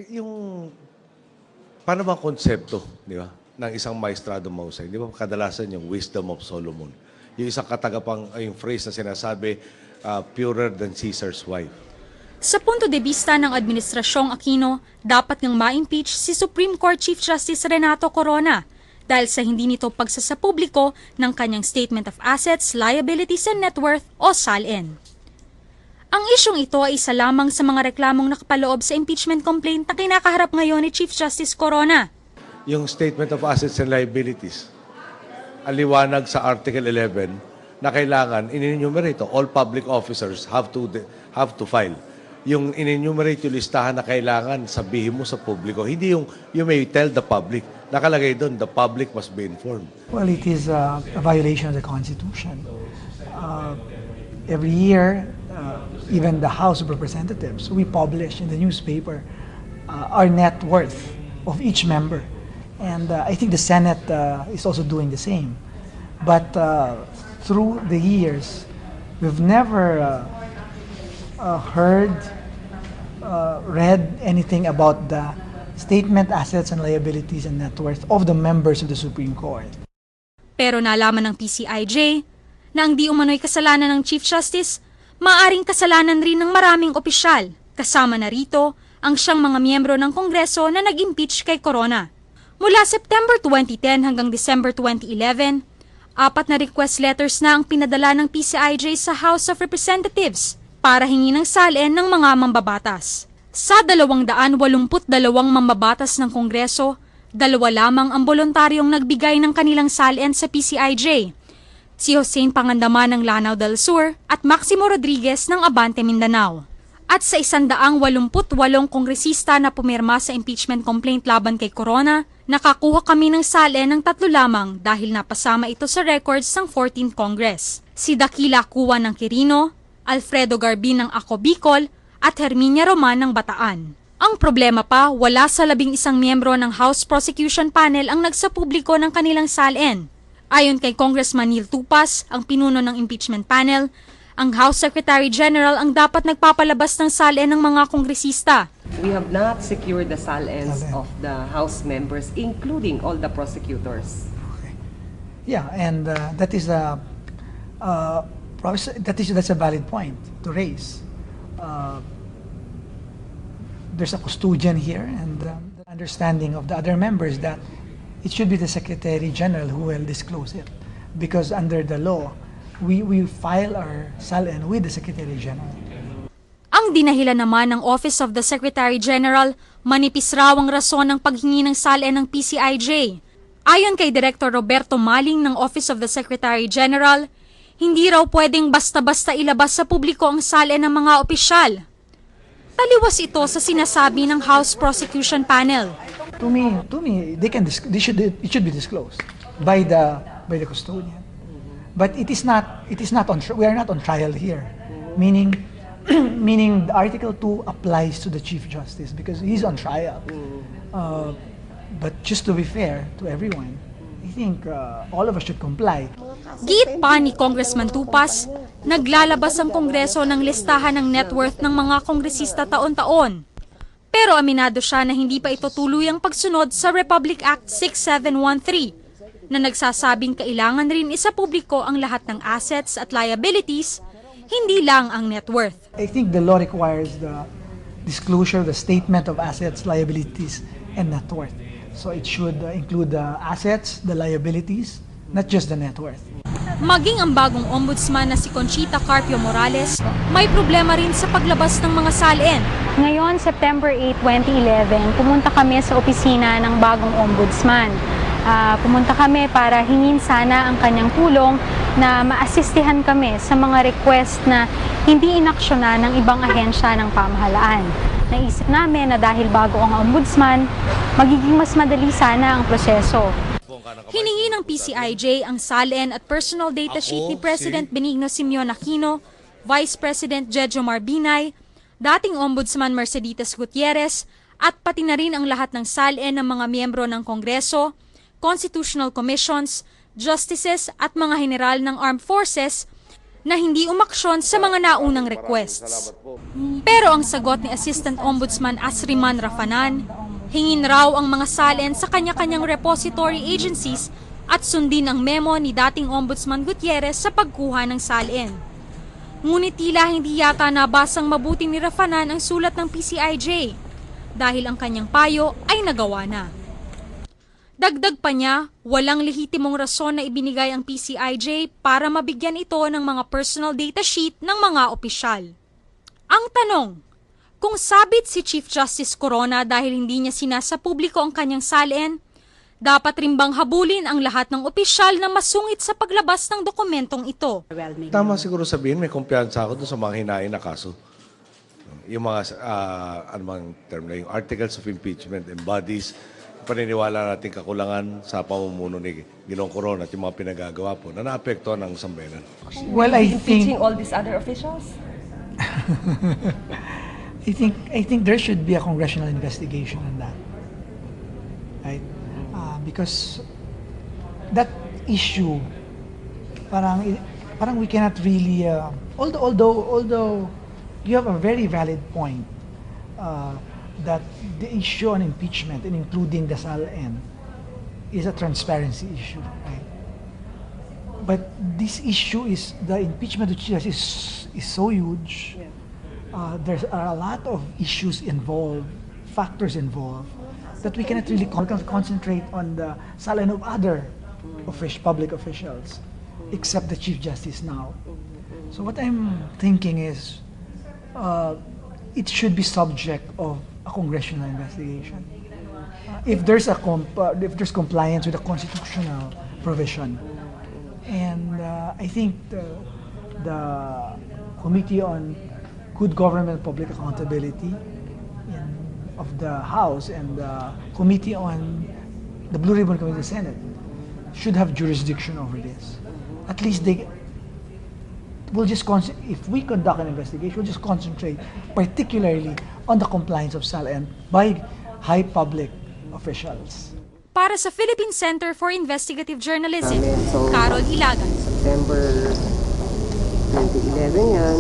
Yung, paano ba ang konsepto, di ba, ng isang maestrado mahusay? Di ba kadalasan yung wisdom of Solomon? Yung isang katagapang, yung phrase na sinasabi, purer than Caesar's wife. Sa punto de vista ng Administrasyong Aquino, dapat ngang ma-impeach si Supreme Court Chief Justice Renato Corona dahil sa hindi nito pagsasapubliko ng kanyang Statement of Assets, Liabilities and Net Worth o SALN. Ang isyong ito ay isa lamang sa mga reklamong nakapaloob sa impeachment complaint na kinakaharap ngayon ni Chief Justice Corona. Yung Statement of Assets and Liabilities, aliwanag sa Article 11 na kailangan in-enumerate all public officers have to file. Yung in-enumerate yung listahan na kailangan sabihin mo sa publiko. Hindi yung you may tell the public. Nakalagay doon, the public must be informed. Well, it is a violation of the Constitution. Every year, even the House of Representatives, we publish in the newspaper our net worth of each member. And I think the Senate is also doing the same. But through the years, we've never read anything about the statement, assets, and liabilities and net worth of the members of the Supreme Court. Pero nalaman ng PCIJ na ang di umano'y kasalanan ng Chief Justice, maaring kasalanan rin ng maraming opisyal, kasama na rito ang siyang mga miyembro ng Kongreso na nag-impeach kay Corona. Mula September 2010 hanggang December 2011, 4 na request letters na ang pinadala ng PCIJ sa House of Representatives para hingi ng SALN ng mga mambabatas. Sa 282 mambabatas ng Kongreso, 2 lamang ang voluntaryong nagbigay ng kanilang SALN sa PCIJ. Si Jose Pangandaman ng Lanao del Sur at Maximo Rodriguez ng Abante Mindanao. At sa 188 kongresista na pumirma sa impeachment complaint laban kay Corona, nakakuha kami ng SALN ng 3 lamang dahil napasama ito sa records ng 14th Congress. Si Dakila Cuwa ng Quirino, Alfredo Garbin ng Ako Bicol, at Herminia Roman ng Bataan. Ang problema pa, wala sa 11 miyembro ng House Prosecution Panel ang nagsapubliko ng kanilang SALN. Ayon kay Congressman Neil Tupas, ang pinuno ng impeachment panel, ang House Secretary General ang dapat nagpapalabas ng SALN ng mga kongresista. We have not secured the SALNs of the House members, including all the prosecutors. Okay. Yeah, and that's a valid point to raise. There's a custodian here, and the understanding of the other members that it should be the Secretary General who will disclose it, because under the law, we file our SALN with the Secretary General. Ang dinahilan naman ng Office of the Secretary General, manipis raw ang rason ng paghingi ng SALN ng PCIJ. Ayon kay Director Roberto Maling ng Office of the Secretary General, hindi raw pwedeng basta-basta ilabas sa publiko ang SALN ng mga opisyal. Taliwas ito sa sinasabi ng House Prosecution Panel. To me, it should be disclosed by the custodian. But it is not we are not on trial here, meaning meaning Article 2 applies to the Chief Justice because he's on trial. But just to be fair to everyone, I think all of us should comply. Giit pa ni Congressman Tupas, naglalabas ang Kongreso ng listahan ng net worth ng mga kongresista taon-taon. Pero aminado siya na hindi pa ito tuluyang pagsunod sa Republic Act 6713 na nagsasabing kailangan rin isapubliko ang lahat ng assets at liabilities, hindi lang ang net worth. I think the law requires the disclosure of the statement of assets, liabilities, and net worth. So it should include the assets, the liabilities, not just the net worth. Maging ang bagong ombudsman na si Conchita Carpio Morales, may problema rin sa paglabas ng mga SALN. Ngayon, September 8, 2011, pumunta kami sa opisina ng bagong ombudsman. Pumunta kami para hingin sana ang kanyang tulong na maasistihan kami sa mga request na hindi inaksyonan ng ibang ahensya ng pamahalaan. Naisip namin na dahil bago ang ombudsman, magiging mas madali sana ang proseso. Hiningi ng PCIJ ang SALN at personal data sheet ni President Benigno Simeon Aquino, Vice President Jejo Marbinay, dating Ombudsman Merceditas Gutierrez, at pati na rin ang lahat ng SALN ng mga miyembro ng Kongreso, Constitutional Commissions, Justices at mga general ng Armed Forces na hindi umaksyon sa mga naunang requests. Pero ang sagot ni Assistant Ombudsman Asriman Rafanan, hingin raw ang mga SALN sa kanya-kanyang repository agencies at sundin ang memo ni dating Ombudsman Gutierrez sa pagkuha ng SALN. Ngunit tila hindi yata nabasang mabuti ni Rafanan ang sulat ng PCIJ dahil ang kanyang payo ay nagawa na. Dagdag pa niya, walang lehitimong rason na ibinigay ang PCIJ para mabigyan ito ng mga personal data sheet ng mga opisyal. Ang tanong, kung sabit si Chief Justice Corona dahil hindi niya sinasa publiko ang kanyang SALN, dapat rin bang habulin ang lahat ng opisyal na masungit sa paglabas ng dokumentong ito? Tama siguro sabihin, may kumpiyansa ako doon sa mga hinain na kaso. Yung mga, ano bang term na, yung articles of impeachment embodies, paniniwala natin kakulangan sa pamumuno ni Ginoong Corona at yung mga pinagagawa po na naapektuhan ng sambayanan. Well, I Impeaching think all these other officials? I think there should be a congressional investigation on that, right? Because that issue, parang we cannot really. Although you have a very valid point that the issue on impeachment and including the SALN is a transparency issue, right? But this issue is the impeachment of justice is so huge. There are a lot of issues involved, factors involved, that we cannot really concentrate on the SALN of other public officials, except the Chief Justice now. So what I'm thinking is, it should be subject of a congressional investigation. If there's compliance with the constitutional provision, and I think the Committee on Good Government and Public Accountability of the House and the Committee on the Blue Ribbon Committee of the Senate should have jurisdiction over this. At least if we conduct an investigation, we'll just concentrate particularly on the compliance of SALN by high public officials. Para sa Philippine Center for Investigative Journalism, So, Carol Ilagan. September 2011 yan.